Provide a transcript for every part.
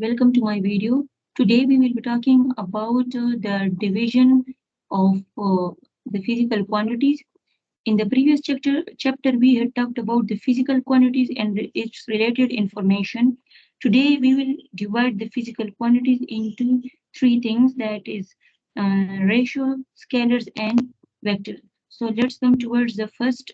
Welcome to my video. Today we will be talking about the division of the physical quantities. In the previous chapter we had talked about the physical quantities and its related information. Today we will divide the physical quantities into three things, that is ratio, scalars and vectors. So let's come toward the first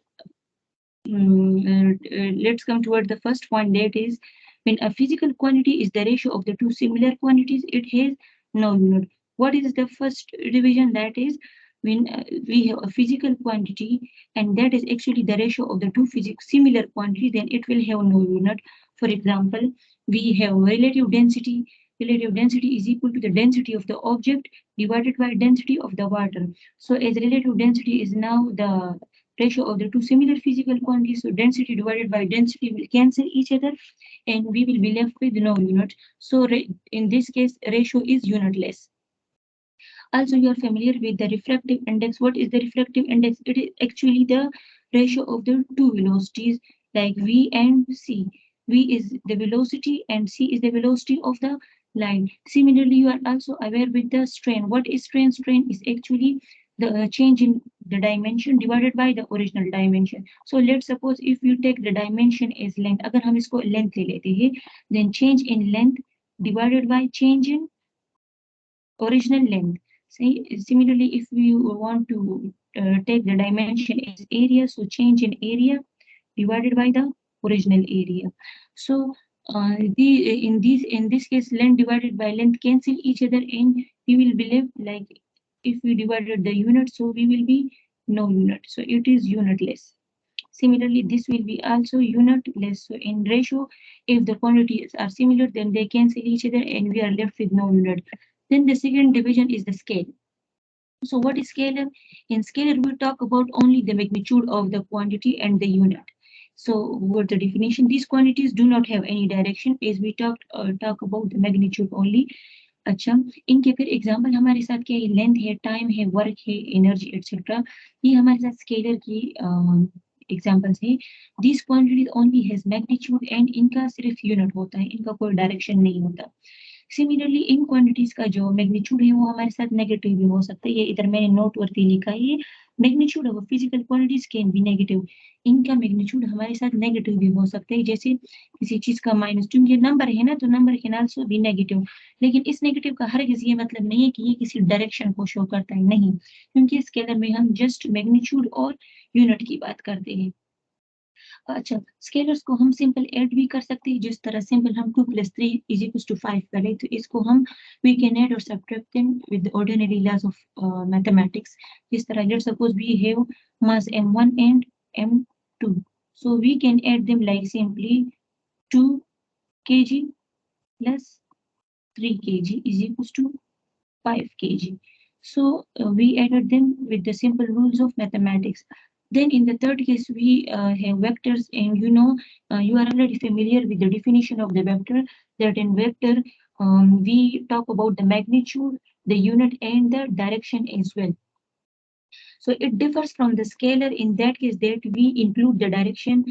point, that is when a physical quantity is the ratio of the two similar quantities, it has no unit. What is the first division? That is when we have a physical quantity and that is actually the ratio of the two similar quantities, then it will have no unit. For example, we have relative density. Relative density is equal to the density of the object divided by density of the water. So as relative density is now the ratio of the two similar physical quantities, so density divided by density will cancel each other and we will be left with no unit. So in this case, ratio is unitless. Also, you are familiar with the refractive index. What is the refractive index? It is actually the ratio of the two velocities like V and C. V is the velocity and C is the velocity of the line. Similarly, you are also aware with the strain. What is strain? Strain is actually the change in the dimension divided by the original dimension. So let's suppose if you take the dimension as length, अगर हम इसको length ले लेते हैं, then change in length divided by change in original length. Similarly, if you want to take the dimension as area, so change in area divided by the original area. So in this case, length divided by length cancel each other, and we will be left like if we divided the unit, so we will be no unit. So it is unitless. Similarly, this will be also unitless. So in ratio, if the quantities are similar, then they cancel each other and we are left with no unit. Then the second division is the scale. So what is scalar? In scalar, we talk about only the magnitude of the quantity and the unit. So what the definition? These quantities do not have any direction, as we talk about the magnitude only. अच्छा, इनके फिर example हमारे साथ क्या है? Length है, time है, work है, एनर्जी एक्सेट्रा, ये हमारे साथ स्केलर की एग्जाम्पल्स है. This quantities only has magnitude and इनका सिर्फ यूनिट होता है, इनका कोई डायरेक्शन नहीं होता. सिमिलरली इन क्वांटिटीज का जो मैग्नीट्यूड है वो हमारे साथ नेगेटिव भी हो सकता है. ये इधर मैंने नोट वर्ती लिखा है, ये magnitude of physical quantities can be negative. इनका मैग्नीट्यूड हमारे साथ नेगेटिव भी हो सकता है, जैसे किसी चीज का माइनस, क्योंकि नंबर है ना, तो number can also be negative. लेकिन इस नेगेटिव का हरगिज ये मतलब नहीं है कि ये किसी डायरेक्शन को शो करता है, नहीं, क्योंकि स्केलर में हम जस्ट मैग्नीट्यूड और यूनिट की बात करते हैं. अच्छा, स्केलर्स को हम सिंपल ऐड भी कर सकते हैं, जिस तरह सिंपल हम 2 + 3 = 5 करें, तो इसको हम वी कैन ऐड और subtract them with ordinary laws of mathematics. जिस तरह let's suppose we have mass m1 and m2, so we can add them like simply 2 kg plus 3 kg = 5 kg. So we added them with the simple rules of mathematics. Then in the third case, we have vectors, and you are already familiar with the definition of the vector, that in vector we talk about the magnitude, the unit and the direction as well. So it differs from the scalar in that case that we include the direction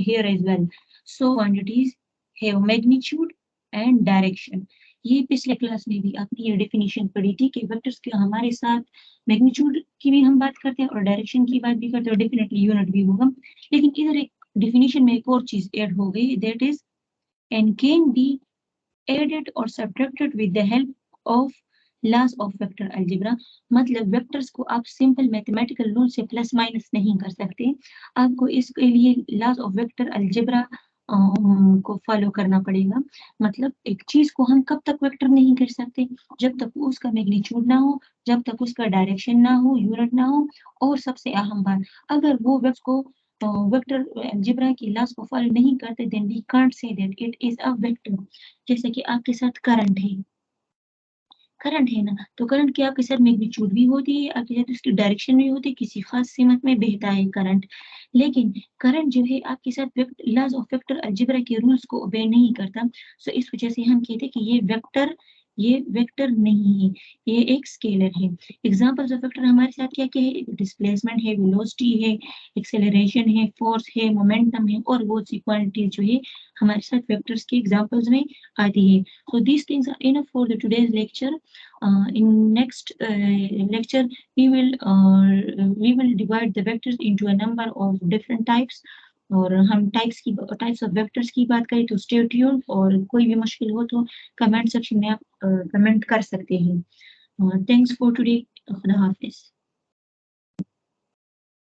here as well. So quantities have magnitude and direction. ये पिछले class में भी आपने ये definition पढ़ी थी कि vectors के हमारे साथ मैग्नीट्यूड की भी हम बात करते हैं और डायरेक्शन की बात भी करते हैं, और डेफिनेटली यूनिट भी होगा. लेकिन इधर एक डेफिनेशन में एक और चीज ऐड हो गई, that is and can be added और subtracted with the help of laws of vector algebra. मतलब वेक्टर्स को आप सिंपल मैथमेटिकल रूल से प्लस माइनस नहीं कर सकते, आपको इसके लिए लॉज ऑफ वेक्टर अलजेब्रा को फॉलो करना पड़ेगा. मतलब एक चीज को हम कब तक वेक्टर नहीं कर सकते? जब तक उसका मैग्नीट्यूड ना हो, जब तक उसका डायरेक्शन ना हो, यूनिट ना हो, और सबसे अहम बात, अगर वो वेक्टर अलजेब्रा की लॉज को फॉलो नहीं करते, then we can't say that it is a vector. जैसे कि आपके साथ करंट है ना, तो करंट की आपके साथ मैग्नीट्यूड भी होती है, आपके साथ उसकी डायरेक्शन भी होती है, किसी खास सीमत में बहता है करंट. लेकिन करंट जो है आपके साथ लॉज ऑफ वेक्टर अलजेब्रा के रूल्स को ओबे नहीं करता. सो इस वजह से हम कहते हैं कि ये वेक्टर ये वेक्टर नहीं है, ये एक स्केलर है। एग्जाम्पल्स ऑफ वेक्टर हमारे साथ क्या क्या है, डिस्प्लेसमेंट है, वेलोसिटी है, एक्सेलरेशन है, फोर्स है, मोमेंटम है, और बहुत सी क्वांटिटीज जो है हमारे साथ वेक्टर्स के एग्जाम्पल्स में आती है। So these things are enough for the today's lecture. In next lecture, we will divide the vectors into a number of different types. और हम टाइप्स ऑफ वेक्टर्स की बात करें तो स्टे ट्यून्ड, और कोई भी मुश्किल हो तो कमेंट सेक्शन में आप कमेंट कर सकते हैं। Thanks for today. खुदा हाफिज।